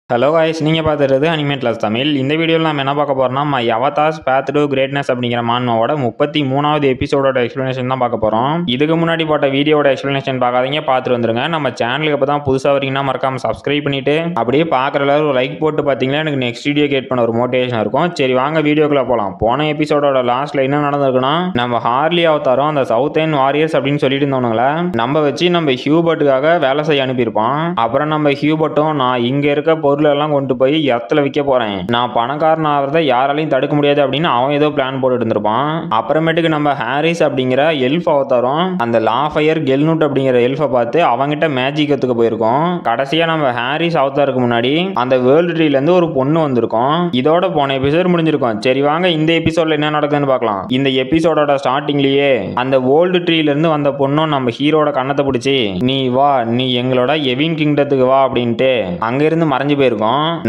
Hello guys, நீங்கள் பார்த்துறது அனிமேட்லஸ் தமிழ். இந்த வீடியோவில் நம்ம என்ன பார்க்க போகிறோம்னா, my avatars path to greatness அப்படிங்கிற மான்மாவோட 33வது எபிசோடோட எக்ஸ்ப்ளனேஷன் தான் பார்க்க போகிறோம். இதுக்கு முன்னாடி போட்ட வீடியோட எக்ஸ்ப்ளனேஷன் பார்க்காதீங்க, பார்த்துட்டு வந்துருங்க. நம்ம சேனலுக்கு இப்போ தான் புதுசாக வரீங்கன்னா மறக்காம சப்ஸ்கிரைப் பண்ணிட்டு அப்படியே பார்க்குற ஒரு லைக் போட்டு பார்த்தீங்கன்னா எனக்கு நெக்ஸ்ட் வீடியோ கேட் பண்ண ஒரு மோட்டிவேஷன் இருக்கும். சரி வாங்க வீடியோக்குள்ள போகலாம். போன எபிசோடோட லாஸ்ட்ல என்ன நடந்திருக்குன்னா, நம்ம ஹார்லி அவதாரம் அந்த சவுத் எண்ட் வாரியர்ஸ் அப்படின்னு சொல்லிட்டு இருந்தவங்கள நம்ம வச்சு நம்ம ஹியூபர்ட்டுக்காக வேலை செய்ய அனுப்பியிருப்போம். அப்புறம் நம்ம ஹியூபர்ட்டும் நான் இங்கே இருக்க எல்லாம் கொண்டு போய் இடத்துல விற்க போறேன், நான் பணக்காரன் ஆகிறத யாராலையும் தடுக்க முடியாது அப்படின்னு அவன் ஏதோ பிளான் போட்டு இருந்திருப்பான். அப்புறமேட்டுக்கு நம்ம ஹாரிஸ் அப்படிங்கிற எல்ஃப் அவதாரம் அந்த லாஃபயர் கெல்நூட் அப்படிங்கிற எல்ஃபை பார்த்து அவங்கிட்ட மேஜிக் கத்துக்க போயிருக்கோம். கடைசியா நம்ம ஹாரிஸ் அவதாருக்கு முன்னாடி அந்த வேர்ல்டு ட்ரீல இருந்து ஒரு பொண்ணு வந்திருக்கும். இதோட போன எபிசோட் முடிஞ்சிருக்கும். சரி வாங்க இந்த எபிசோட்ல என்ன நடக்குதுன்னு பார்க்கலாம். இந்த எபிசோடோட ஸ்டார்டிங்லயே அந்த வேர்ல்டு ட்ரீல இருந்து வந்த பொண்ணும் நம்ம ஹீரோட கண்ணத்தை பிடிச்சி நீ வா, நீ எங்களோட எவின் கிங்டத்துக்கு வா அப்படின்ட்டு அங்க இருந்து மறைஞ்சு போயிருக்கும்.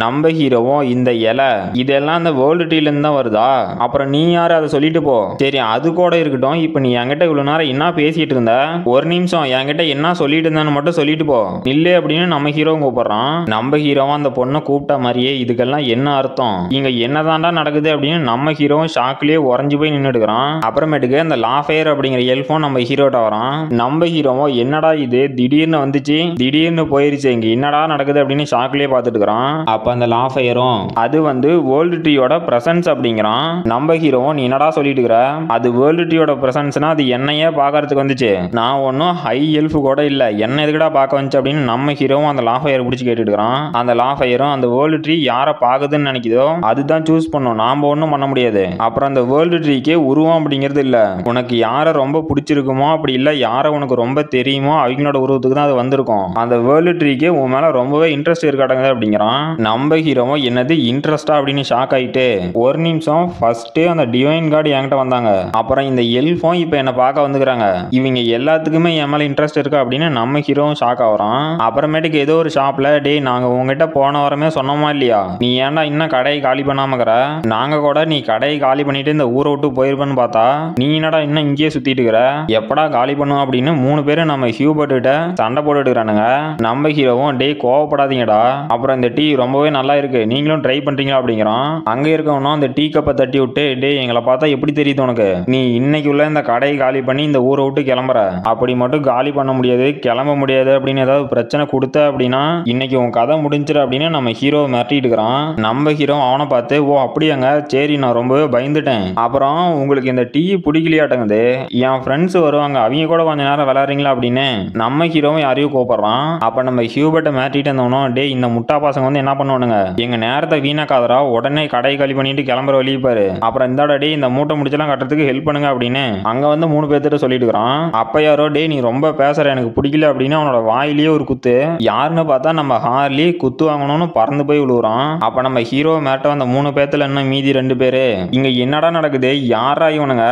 நம்ம ஹீரோவும் இந்த இலை இதெல்லாம் அந்த வேர்ல்டு ட்ரீல இருந்து தான் வருதா, அப்புறம் நீ யாரு அதை சொல்லிட்டு போ. சரி அது கூட இருக்கட்டும், இப்ப நீ என்கிட்ட இவ்வளவு நேரம் என்ன பேசிட்டு இருந்த, ஒரு நிமிஷம் என்கிட்ட என்ன சொல்லிட்டு இருந்தான்னு மட்டும் சொல்லிட்டு போ இல்ல அப்படின்னு நம்ம ஹீரோவும் கூப்பிடுறான். நம்ம ஹீரோவும் அந்த பொண்ணை கூப்பிட்ட மாதிரியே இதுக்கெல்லாம் என்ன அர்த்தம், இங்க என்னதான்டா நடக்குது அப்படின்னு நம்ம ஹீரோவும் ஷாக்லயே உறைஞ்சு போய் நின்றுடுறான். அப்புறமேட்டுக்கு அந்த லாஃபயர் அப்படிங்கிற எல்ஃபும் நம்ம ஹீரோட்ட வரான். நம்ம ஹீரோவும் என்னடா இது திடீர்னு வந்துச்சு திடீர்னு போயிருச்சு, இங்க என்னடா நடக்குது அப்படின்னு ஷாக்லயே பார்த்துட்டு இருக்கிறான். அப்ப அந்த லாஃபயரும் அது வந்து வேர்ல்டு ட்ரீயோட பிரசன்ஸ் அப்படிங்கிறான். நம்ம ஹீரோவும் நீ என்னடா சொல்லிட்டு இருக்கிற, அது வேர்ல்டு ட்ரீயோட பிரசன்ஸ்னா அது என்னையே பார்க்கறதுக்கு வந்துச்சு, நான் ஒன்னும் ஹை எல்ஃப் கூட இல்ல, என்ன எதுக்குடா பார்க்க வந்துச்சு அப்படின்னு நம்ம ஹீரோவும் அந்த லாஃபயர் பிடிச்சி கேட்டுட்டு இருக்கிறான். அந்த லாஃபயரும் அந்த வேர்ல்டு ட்ரீ யாரை பார்க்குதுன்னு நினைக்குதோ அதுதான் சூஸ் பண்ணும், நாம ஒன்றும் பண்ண முடியாது. அப்புறம் அந்த வேர்ல்டு ட்ரீக்கே உருவம் அப்படிங்கிறது இல்ல, உனக்கு யாரை ரொம்ப பிடிச்சிருக்குமோ அப்படி இல்ல யாரை உனக்கு ரொம்ப தெரியுமோ அவங்களோட உருவத்துக்கு தான் அது வந்திருக்கும். அந்த வேர்ல்டு ட்ரீக்கே உன் மேல ரொம்பவே இன்ட்ரெஸ்ட் இருக்காட்டுங்க அப்படிங்கிறான். நம்ம ஹீரோவும் என்னது இன்ட்ரெஸ்டா அப்படின்னு ஷாக் ஆயிட்டு ஒரு நிமிஷம் ஃபர்ஸ்ட் அந்த டிவைன் கார்டு என்கிட்ட வந்தாங்க, அப்புறம் இந்த எல்ஃபும் இப்ப என்ன பார்க்க வந்துக்கிறாங்க, இவங்க எல்லாத்துக்குமே என் மேல இன்ட்ரெஸ்ட் இருக்கு அப்படின்னு நம்ம ஹீரோவும் ஷாக் ஆகுறான். அப்புறமேட்டுக்கு ஏதோ ஒரு ஷாப்ல டேய் நாங்க உங்ககிட்ட போன வாரமே சொன்னோமா இல்லையா, நீ ஏன்டா இன்னும் கடையை காலி பண்ணாம இருக்கிற, நாங்க கூட நீ கடையை காலி பண்ணிட்டு இந்த ஊரை விட்டு போயிருப்பேன்னு பார்த்தா நீ என்னடா இன்னும் இங்கேயே சுத்திட்டு இருக்கிற, எப்படா காலி பண்ணுவோம் அப்படின்னு 3 பேரும் நம்ம ஹியூபர்ட் கிட்ட சண்டை போட்டுட்டு இருக்கானுங்க. நம்ம ஹீரோவும் டேய் கோவப்படாதீங்கடா, அப்புறம் இந்த டீ ரொம்பவே நல்லா இருக்கு நீங்களும் ட்ரை பண்றீங்களா அப்படிங்கிறான். அங்க இருக்கவனும் அந்த டீ கப்பை தட்டி விட்டு டே எங்களை பார்த்தா எப்படி தெரியுது உனக்கு, நீ இன்னைக்கு உள்ள இந்த கடையை காலி பண்ணி இந்த ஊரை விட்டு கிளம்புற, அப்படி மட்டும் காலி பண்ண முடியாது கிளம்ப முடியாது அப்படின்னு ஏதாவது பிரச்சனை கொடுத்த அப்படின்னா இன்னைக்கு உன் கதை முடிஞ்சிரு அப்படின்னு நம்ம ஹீரோ மிரட்டிட்டு இருக்கிறான். நம்ம ஹீரோ அவனை பார்த்து ஓ அப்படியாங்க சரி நான் ரொம்பவே பயந்துட்டேன், அப்புறம் உங்களுக்கு இந்த டீ பிடிக்கலையாட்டங்குது என் ஃப்ரெண்ட்ஸ் வருவாங்க அவங்க கூட கொஞ்ச நேரம் விளையாடுறீங்களா அப்படின்னு நம்ம ஹீரோவும் யாரையும் கூப்பிடுறான். அப்ப நம்ம ஹியூபர்ட்டை மிரட்டிட்டு இருந்தவனும் டே இந்த முட்டா பசங்க வந்து என்ன பண்ணுவானுங்க எங்க நேரத்தை வீணாக்காதரா, உடனே கடை காலி பண்ணிட்டு கிளம்புற வழி பாரு, அப்புறம் இந்த டே இந்த மூட்டை முடிச்செல்லாம் கட்டுறதுக்கு ஹெல்ப் பண்ணுங்க அப்படின்னு அங்க வந்து 3 பேர்த்திட்ட சொல்லிட்டு இருக்கிறான். அப்ப யாரோ டே நீ ரொம்ப பேசுற எனக்கு பிடிக்கல அப்படின்னு அவனோட வாயிலேயே ஒரு குத்து, யாருன்னு பார்த்தா நம்ம ஹார்லி குத்து வாங்கணும்னு பறந்து போய் விழுவுறான். அப்ப நம்ம ஹீரோ மேட்ட வந்த 3 பேர்த்துல என்ன மீதி 2 பேரு இங்க என்னடா நடக்குது, யாரா இவனுங்க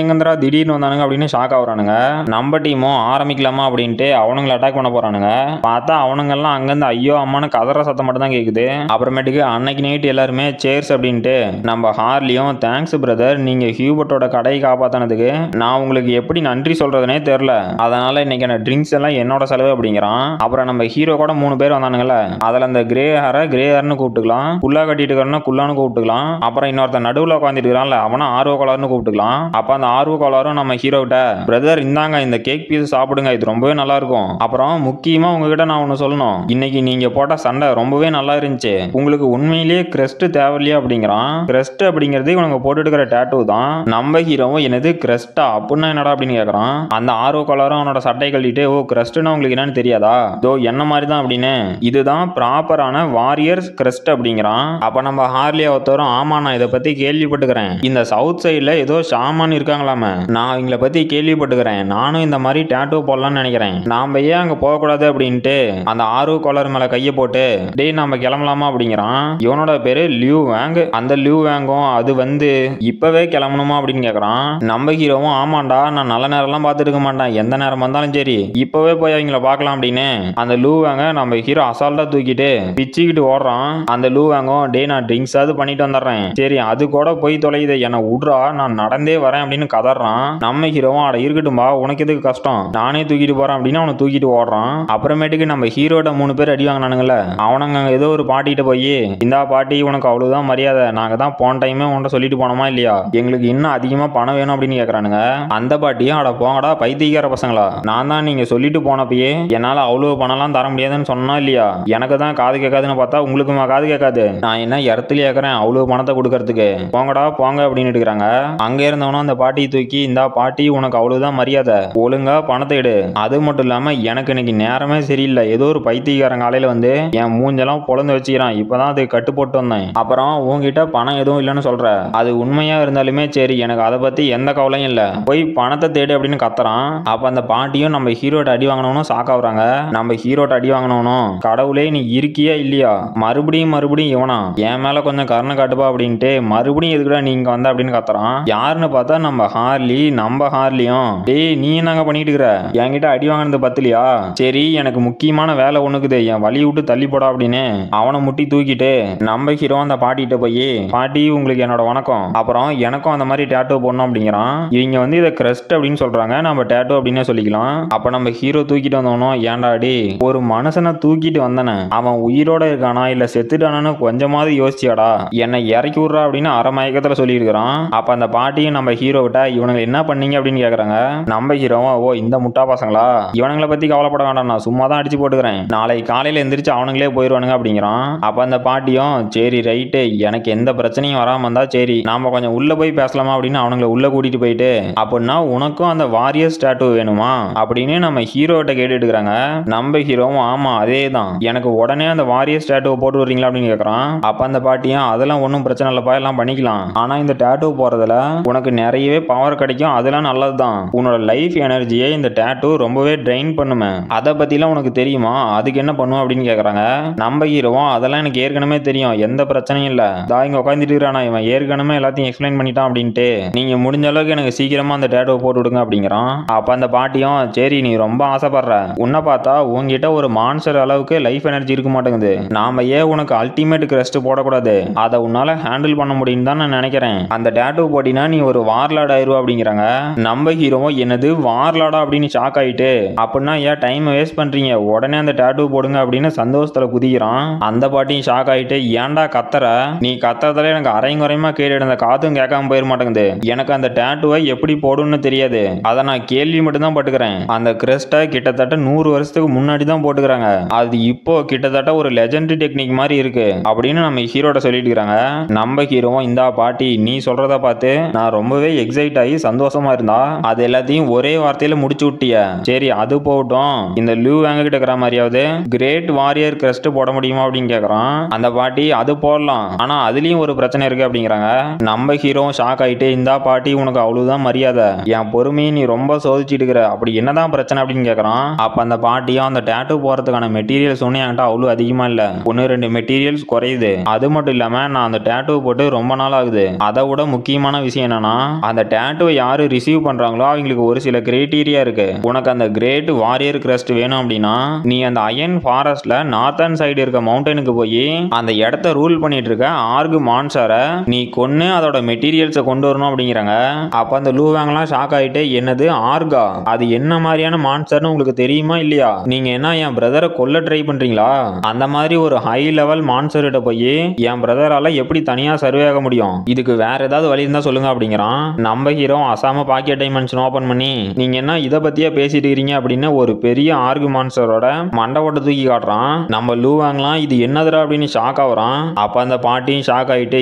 எங்கந்திரா திடீர்னு வந்தானுங்க அப்படின்னு ஷாக் ஆகுறானுங்க. நம்ம டீமும் ஆரம்பிக்கலாமா அப்படின்ட்டு அவனுங்களை அட்டாக் பண்ண போறானுங்க. பார்த்தா அவனுங்க எல்லாம் அங்கிருந்து ஐயோ அம்மானு கதற சத்தம் மட்டும் தான் கேக்குது. அப்புறமேட்டுக்கு அன்னைக்கு நைட் எல்லாருமே சேர்ஸ் அப்படின்ட்டு நம்ம ஹார்லியும் தேங்க்ஸ் பிரதர், நீங்க ஹியூபர்ட்டோட கடையை காப்பாத்தினதுக்கு நான் உங்களுக்கு எப்படி நன்றி சொல்றதுனே தெரியல, அதனால இன்னைக்கு ட்ரிங்க்ஸ் எல்லாம் என்னோட செலவு அப்படிங்கிறான். அப்புறம் நம்ம ஹீரோ கூட 3 பேர் வந்தானுங்கல்ல, அதுல அந்த கிரே ஹேர்னு கூப்பிட்டுக்கலாம், குல்லா கட்டிட்டு இருக்காருன்னா குல்லான்னு கூப்பிட்டுக்கலாம், அப்புறம் இன்னொருத்த நடுவுல உட்காந்துட்டு இருக்கான்ல அவனா ஆர்வ கோளாறுன்னு கூப்பிட்டுக்கலாம். அப்ப அந்த ஆர்வ கோளாரும் நம்ம ஹீரோ கிட்ட பிரதர் இந்தாங்க இந்த கேக் பீஸ் சாப்பிடுங்க இது ரொம்பவே நல்லா இருக்கும், அப்புறம் முக்கியமா உங்ககிட்ட நான் ஒன்னு சொல்லணும், இன்னைக்கு நீங்க போட்ட சண்டை ரொம்பவே நல்லா இருந்துச்சு, உங்களுக்கு உண்மையிலேயே கிரெஸ்ட் தேவையில்லையா அப்படிங்கிறான். கிரெஸ்ட் அப்படிங்கிறது இவனுங்க போட்டுட்டு இருக்கிற டேட்டூ தான். நம்ம ஹீரோவும் என்னது கிரெஸ்டா அப்படின்னா என்னடா அப்படின்னு கேட்கறான். அந்த ஆர்வ கோளாரும் அவனோட சட்டை கழிட்டு ஓ கிரெஸ்ட்னா உங்களுக்கு என்னன்னு தெரியாதா, தோ என்ன மாதிரி தான் அப்படின்னு இதுதான் ப்ராப்பரான வாரியர்ஸ் கிரெஸ்ட் அப்படிங்கிறான். அப்ப நம்ம ஹார்லி ஒருத்தரும் ஆமா நான் இதை பத்தி கேள்விப்பட்டுக்கிறேன், இந்த சவுத் சைட்ல ஏதோ ஷாமான் இருக்காங்களாமே, நான் அவங்கள பத்தி கேள்விப்பட்டுக்கிறேன், நானும் இந்த மாதிரி டேட்டூ போடலாம்னு நினைக்கிறேன், நாம ஏன் அங்க போகக்கூடாது அப்படின்ட்டு அந்த ஆர்வ கோளாறு மேல கையை போட்டு டேய் நம்ம கிளம்பலாமா அப்படிங்கிறான். இவனோட பேரு லியூ வேங். அந்த லியூ வேங்கும் அது வந்து இப்பவே கிளம்பணுமா அப்படின்னு கேக்குறான். நம்ம ஹீரோவும் ஆமாண்டா நான் நல்ல நேரம்லாம் பார்த்துட்டு இருக்க மாட்டேன், எந்த நேரம் வந்தாலும் சரி இப்பவே போய் அவங்கள பார்க்கலாம் அப்படின்னு அந்த லூ வேங்க நம்ம ஹீரோ அசால்ட்டா தூக்கிட்டு பிச்சுக்கிட்டு ஓடுறான். அந்த லூ வேங்கும் டே நான் ட்ரிங்க்ஸ் ஆகுது பண்ணிட்டு வந்துடுறேன், சரி அது கூட போய் தொலையுது என்னை விட்றா நான் நடந்தே வரேன் அப்படின்னு கதறான். நம்ம ஹீரோவும் அட இருக்கட்டும்பா உனக்கு எதுக்கு கஷ்டம் நானே தூக்கிட்டு போறேன் அப்படின்னு அவனை தூக்கிட்டு ஓடுறான். அப்புறமேட்டுக்கு நம்ம ஹீரோட 3 பேர் அடி வாங்கினானுங்கல்ல அவனுங்க ஏதோ ஒரு பாட்டிகிட்ட போய் இந்த பாட்டி உனக்கு அவ்வளவுதான் மரியாதை, நாங்க தான் போன டைமே உன்கிட்ட சொல்லிட்டு போனோமா இல்லையா, எங்களுக்கு இன்னும் அதிகமா பணம் வேணும் அப்படின்னு கேக்குறானுங்க. அந்த பாட்டியும் அட போங்கடா பைத்தியக்கார பசங்களா, நான் தான் நீங்க சொல்லிட்டு போனப்பயே என்னால அவ்வளவு பணம்லாம் தர முடியாதுன்னு சொன்னா இல்லையா, எனக்கு தான் காது கேட்காதுன்னு பார்த்தா உங்களுக்குமா காது கேட்காது, நான் என்ன இடத்துல கேட்கறேன் அவ்வளவு பணத்தை கொடுக்கறதுக்கு, போங்கடா போங்க அப்படின்னு எடுக்கிறாங்க. அங்க இருந்தவனும் அந்த பாட்டியை தூக்கி இந்த பாட்டி உனக்கு அவ்வளவுதான் மரியாதை, ஒழுங்கா பணத்தை எடு, அது மட்டும் இல்லாம எனக்கு இன்னைக்கு நேரமே சரியில்லை, ஏதோ ஒரு பைத்தியக்காரன் காலையில வந்து என் மூஞ்செல்லாம் பொழந்து வச்சுக்கிறான், இப்பதான் அது கட்டு போட்டு வந்தேன், அப்புறம் உங்ககிட்ட பணம் எதுவும் இல்லைன்னு சொல்ற, அது உண்மையா இருந்தாலுமே சரி எனக்கு அதை பத்தி எந்த கவலையும் இல்ல, போய் பணத்தை தேடு அப்படின்னு கத்துறான். அப்ப அந்த பாட்டியும் நம்ம ஹீரோட்ட அடி வாங்கினவனும் சாக்காவுறாங்க. நம்ம ஹீரோட்ட அடி வாங்கினவனும் கடவுளே நீ இருக்கியா இல்லையா, மறுபடியும் இவனா என் மேல கொஞ்சம் கருணை காட்டுப்பா அப்படின்ட்டு மறுபடியும் எதுக்குடா நீங்க வந்த அப்படின்னு கத்துறான். யாருன்னு பார்த்தா நம்ம ஹார்லியும் டேய் நீ என்னங்க பண்ணிட்டு இருக்கிற, என்கிட்ட அடி வாங்கினது பத்திலையா, சரி எனக்கு முக்கியமான வேலை ஒண்ணுக்குது என் வழி விட்டு தள்ளி போடா அப்படின்னு அவனை முட்டி தூக்கிட்டு நம்ம ஹீரோ அந்த பாட்டிகிட்ட போய் பாட்டி உங்களுக்கு என்னோட வணக்கம், அப்புறம் எனக்கும் அந்த மாதிரி டேட்டோ போடணும் அப்படிங்கிறான். இவங்க வந்து இதை கிரஸ்ட் அப்படின்னு சொல்றாங்க, நம்ம டேட்டோ அப்படின்னு சொல்லிக்கலாம். அப்ப நம்ம ஹீரோ தூக்கிட்டு வந்தவனும் ஏண்டாடி ஒரு மனுஷனை தூக்கிட்டு வந்தன அவன் உயிரோட இருக்கானா இல்ல செத்துட்டானு கொஞ்சமாவது யோசிச்சியாடா, என்னை இறக்கி விடுறா அப்படின்னு அரை மயக்கத்துல சொல்லியிருக்கிறான். அப்ப அந்த பாட்டியும் நம்ம ஹீரோ கிட்ட இவனுங்க என்ன பண்ணீங்க அப்படின்னு கேக்குறாங்க. நம்ம ஹீரோவும் ஓ இந்த முட்டா பசங்களா, இவனுங்களை பத்தி கவலைப்பட வேண்டாம், நான் சும்மா தான் அடிச்சு போட்டுக்கிறேன், நாளைக்கு காலையில எந்திரிச்சு அவனுங்களே போயிருவானுங்க அப்படிங்கிறான். அப்ப அந்த பாட்டியும் சரி ரைட்டு எனக்கு எந்த பிரச்சனையும் வராம இருந்தா சரி நாம கொஞ்சம் உள்ள போய் பேசலாமா அப்படின்னு அவனுங்களை உள்ள கூட்டிட்டு போயிட்டு அப்படின்னா உனக்கும் அந்த வாரியர் ஸ்டாட்டு வேணுமா அப்படின்னு நம்ம ஹீரோட்ட கேட்டுட்டு இருக்காங்க. நம்ம ஹீரோவும் ஆமா அதே தான், எனக்கு உடனே அந்த வாரியர் ஸ்டாட்டுவை போட்டு விடுறீங்களா அப்படின்னு கேட்கறான். அப்ப அந்த பாட்டியும் அதெல்லாம் ஒன்றும் பிரச்சனை இல்லப்பா எல்லாம் பண்ணிக்கலாம், ஆனா இந்த டேட்டூ போறதுல உனக்கு நிறையவே பவர் கிடைக்கும், அதெல்லாம் நல்லதுதான், உன்னோட லைஃப் எனர்ஜியை இந்த டேட்டூ ரொம்பவே ட்ரெயின் பண்ணுமே, அதை பத்திலாம் உனக்கு தெரியுமா, அதுக்கு என்ன பண்ணும் அப்படின்னு கேட்கறாங்க. நம்ம ஹீரோவும் அதெல்லாம் எனக்கு ஏற்கனவே தெரியும், எந்த பிரச்சனையும் இல்ல, இங்க உட்காந்துட்டு இருக்கிறானா இவன் ஏற்கனவே எல்லாத்தையும் எக்ஸ்பிளைன் பண்ணிட்டான் அப்படின்ட்டு நீங்க முடிஞ்ச அளவுக்கு எனக்கு சீக்கிரமா அந்த டேட்டூவை போட்டு விடுங்க அப்படிங்கிறான். அப்ப அந்த பாட்டியும் சரி நீ ரொம்ப ஆசைப்படுற, உன்னை பார்த்தா உங்ககிட்ட ஒரு மான்ஸ்டர் அளவுக்கு லைஃப் எனர்ஜி இருக்க மாட்டேங்குது, நாம ஏன் உனக்கு அல்டிமேட் கிரஸ்ட் போடக்கூடாது, அதை உன்னால ஹேண்டில் பண்ண முடியும் தான் நான் நினைக்கிறேன், அந்த டேட்டூ போட்டினா நீ ஒரு வார்லாட் ஆயிருவா அப்படிங்கிறாங்க. நம்ம ஹீரோவும் என்னது வார்லாடா அப்படின்னு ஷாக் ஆயிட்டு அப்படின்னா ஏன் டைம் வேஸ்ட் பண்றீங்க உடனே அந்த டேட்டூ போடுங்க அப்படின்னு சந்தோஷத்துல குதிக்கிறான். அந்த பாட்டியும் ஷாக் ஆயிட்டு ஏன்டா கத்துற, நீ கத்துறதுல எனக்கு அரைங்குறையமா கேட்டு அந்த காதும் கேட்காம போயிட மாட்டேங்குது, எனக்கு அந்த டேட்டூவை எப்படி போடுன்னு தெரியாது, அதை நான் கேள்வி மட்டும் தான் பட்டுக்கிறேன், அந்த கிரஸ்டை கிட்டத்தட்ட 100 வருஷத்துக்கு முன்னாடி தான் போட்டுக்கிறாங்க, அது இப்போ கிட்டத்தட்ட ஒரு லெஜெண்டரி டெக்னிக் மாதிரி இருக்கு அப்படின்னு நம்ம ஹீரோட சொல்லிட்டு இருக்காங்க. நம்ம ஹீரோவும் இந்த பாட்டி நீ சொல்றத பார்த்து நான் ரொம்பவே எக்ஸைட் ஆகி சந்தோஷமா இருந்தா அது எல்லாத்தையும் ஒரே வார்த்தையில முடிச்சு விட்டிய, சரி அது போகட்டும், இந்த லூ வாங்க கிட்ட இருக்கிற மாதிரியாவது கிரேட் வாரியர் கிரஸ்ட் போட முடியுமா அப்படின்னு கேக்குறான். அந்த பாட்டி அது போடலாம், ஆனா அதுலயும் ஒரு பிரச்சனை இருக்கு அப்படிங்கிறாங்க. நம்ம ஹீரோ ஷாக் ஆயிட்டு இந்த பாட்டி உனக்கு அவ்வளவுதான் மரியாதை, என் பொறுமையை நீ ரொம்ப சோதிச்சுட்டு இருக்கிற, அப்படி என்னதான் பிரச்சனை அப்படின்னு கேக்குறான். அப்ப அந்த பாட்டியும் அந்த டேட்டூ போறதுக்கான மெட்டீரியல்ஸ் ஒன்னும் என்கிட்ட அவ்வளவு அதிகமா இல்ல, 1-2 மெட்டீரியல்ஸ் குறையுது, அது மட்டும் இல்லாம நான் அந்த டேட்டூ போட்டு ரொம்ப நாள் ஆகுது, அதை விட முக்கியமான விஷயம் என்னன்னா அந்த டேட்டூ யாரு ரிசீவ் பண்றாங்களோ அவங்களுக்கு ஒரு சில கிரைட்டீரியா இருக்கு, உனக்கு அந்த கிரேட் வாரியர் கிரஸ்ட் வேணும் அப்படின்னா நீ அந்த அயன் ஃபாரஸ்ட்ல நார்த்தன் சைடு இருக்க மவுண்டனுக்கு போய் அந்த இடத்த ரூல் பண்ணிட்டு இருக்க ஆர்கு மான்ஸ்டரை நீ கொன்னு அதோட மெட்டீரியல்ஸை கொண்டு வரணும் அப்படிங்கிறாங்க. அப்ப அந்த லூவாங்கலாம் ஷாக் ஆயிட்டு என்னது ஆர்கா, அது என்ன மாதிரியான மான்ஸ்டர்னு உங்களுக்கு தெரியுமா இல்லையா, நீங்க என்ன என் பிரதரை கொல்ல ட்ரை பண்றீங்களா, அந்த மாதிரி ஒரு ஹை லெவல் மான்ஸ்டர் கிட்ட போய் என் பிரதரால எப்படி தனியா சர்வே ஆக முடியும், இதுக்கு வேற ஏதாவது வழி இருந்தா சொல்லுங்க அப்படிங்கிறான். நம்ம hero Assam packet dimension open பண்ணி நீங்க என்ன இதை பத்தியே பேசிட்டு இருக்கீங்க அப்படின்னு ஒரு பெரிய ஆர்கு மான்ஸ்டரோட மண்டை ஓட்ட தூக்கி காட்டுறான். நம்ம லூ வாங்கலாம் இது என்னதுடா அப்படின்னு ஷாக் ஆகுறான். அப்ப அந்த பாட்டியும் ஷாக் ஆயிட்டு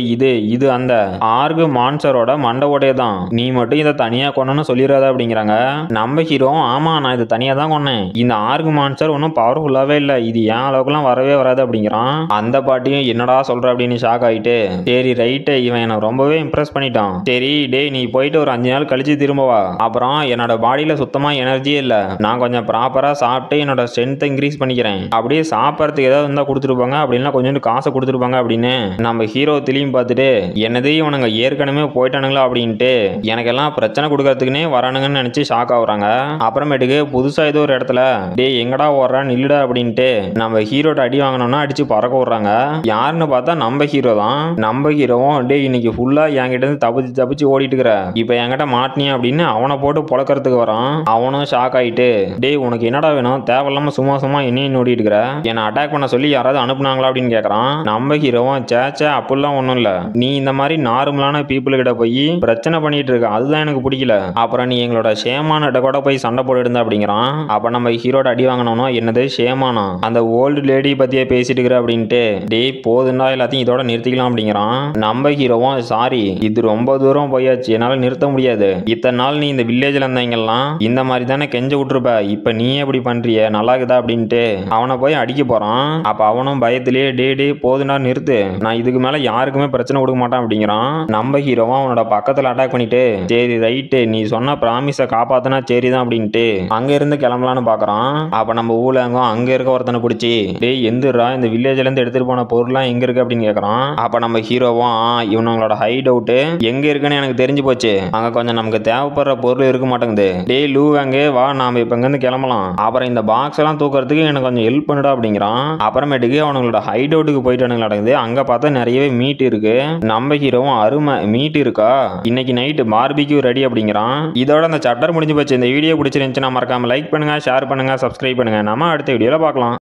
இது அந்த ஆர்கு மான்ஸ்டரோட மண்டை ஓட்டையே தான், நீ மட்டும் இதை தனியா கொன்னு சொல்லிடாத அப்படிங்கிறாங்க. நம்ம ஹீரோ ஆமா நான் இதை தனியா தான் கொன்னேன், இந்த ஆர்கு மான்ஸ்டர் ஒன்னும் பவர்ஃபுல்லாவே இல்ல, இது ஏன் அளவுக்குலாம் வரவே வராது அப்படிங்கிறான். அந்த பாட்டியும் என்னடா சொல்ற அப்படின்னு ஷாக் ஆயிட்டு சரி ரைட்டு இவன் எனக்கு ரொம்பவே இம்ப்ரெஸ் பண்ணிட்டான், சரி டே நீ போயிட்டு ஒரு 5 நாள் கழிச்சு திரும்பவா, அப்புறம் என்னோட பாடியில சுத்தமா எனர்ஜியே இல்ல, நான் கொஞ்சம் ப்ராப்பரா சாப்பிட்டு என்னோட ஸ்ட்ரென்த்தை இன்க்ரீஸ் பண்ணிக்கிறேன், அப்படியே சாப்பிட்றதுக்கு ஏதாவது இருந்தா கொடுத்துருப்பாங்க அப்படின்னா கொஞ்சம் காசை கொடுத்துருப்பாங்க அப்படின்னு நம்ம ஹீரோ திரும்பி பார்த்துட்டு என்னது இவனுங்க ஏற்கனவே போயிட்டானுங்களா அப்படின்ட்டு எனக்கெல்லாம் பிரச்சனை கொடுக்கறதுக்குன்னே வரானுங்கன்னு நினைச்சு ஷாக் ஆகுறாங்க. அப்புறமேட்டுக்கு புதுசா ஏதோ ஒரு இடத்துல டே எங்கடா ஓடுறா நில்லுடா அப்படின்ட்டு நம்ம ஹீரோட்ட அடி வாங்கணும்னா அடிச்சு பறக்க விடுறாங்க. யாருன்னு பார்த்தா நம்ம ஹீரோ தான். நம்ம ஹீரோவும் டே இன்னைக்கு ஃபுல்லா என்கிட்ட இருந்து தப்பிச்சு ஓடிட்டு இருக்கிற, இப்ப என்கிட்ட மாட்டினியா அப்படின்னு அவனை போட்டு பொழக்கிறதுக்கு வரான். அவனும் ஷாக் ஆயிட்டு டே உனக்கு என்னடா வேணும், தேவையில்லாம சும்மா என்னையும் ஓடிட்டு இருக்கிற, என்னை அட்டாக் பண்ண சொல்லி யாராவது அனுப்புனாங்களா அப்படின்னு கேட்கறான். நம்ம ஹீரோவும் சேச்சே அப்படிலாம் ஒன்றும் இல்லை, நீ இந்த மாதிரி நார்மலான பீப்புள் கிட்ட போய் பிரச்சனை பண்ணிட்டு இருக்க, அதுதான் எனக்கு பிடிக்கல. அப்புறம் நீ எங்களோட ஷேமானிட்ட கூட போய் சண்டை போட்டு இருந்தா அப்படிங்கிறான். அப்ப நம்ம ஹீரோட அடி வாங்கினோம்னா என்னது ஷேமானா, அந்த ஓல்டு லேடி பத்தியே பேசிட்டு இருக்கிற அப்படின்ட்டு டேய் போதுண்டா எல்லாத்தையும் இதோட நிறுத்திக்கலாம் அப்படிங்கிறான். நம்ம ஹீரோவும் சாரி இது ரொம்ப தூரம் போயாச்சு, என்னால நிறுத்த முடியாது. இத்தனை நாள் நீ இந்த வில்லேஜ்ல இருந்தவங்கெல்லாம் இந்த மாதிரி தானே கெஞ்ச விட்டுருப்ப, இப்ப நீ எப்படி பண்றிய நல்லா இருக்குதா அப்படின்ட்டு அவனை போய் அடிக்க போறான். அப்ப அவனும் பயத்திலேயே டே போதுண்டா நிறுத்து, நான் இதுக்கு மேல யாருக்குமே பிரச்சனை கொடுக்க மாட்டான் அப்படிங்கிறான். நம்ம ஹீரோவும் அவனோட பக்கத்துல அட்டாக் பண்ணிட்டு சரி ரைட்டு நீ சொன்ன ப்ராமிஸை காப்பாத்தினா சரிதான் அப்படின்ட்டு அங்க இருந்து கிளம்பலான்னு பாக்குறான். அப்ப நம்ம ஊழங்கும் அங்க இருக்க ஒருத்தனை பிடிச்சி டேய் எந்திரா இந்த வில்லேஜ்ல இருந்து எடுத்துட்டு போன பொருள்லாம் எங்க இருக்கு அப்படின்னு கேக்குறான். அப்ப நம்ம ஹீரோவும் இவனங்களோட ஹைட் அவுட் எங்க இருக்குன்னு எனக்கு தெரிஞ்சு போச்சு, அங்க கொஞ்சம் நமக்கு தேவைப்படுற பொருள் இருக்க மாட்டேங்குது, டேய் லூ அங்கே வா நாம இப்ப இங்க இருந்து கிளம்பலாம், அப்புறம் இந்த பாக்ஸ் எல்லாம் தூக்குறதுக்கு எனக்கு கொஞ்சம் ஹெல்ப் பண்ணுடா அப்படிங்கிறான். அப்புறமேட்டுக்கு அவங்களோட ஹைட் அவுட்டுக்கு போயிட்டு நடக்குது. அங்க பார்த்தா நிறையவே மீட் இருக்கு. நம்ம ஹீரோவும் அருமை மீட் இருக்கா, இன்னைக்கு நைட்டு பார்பிக்யூ ரெடி அப்படிங்கிறான். இதோட அந்த சாப்டர் முடிஞ்சு போச்சு. இந்த வீடியோ பிடிச்சிருந்துச்சுன்னா மறக்காம லைக் பண்ணுங்க, ஷேர் பண்ணுங்க, சப்ஸ்கிரைப் பண்ணுங்க. நம்ம அடுத்த வீடியோல பார்க்கலாம்.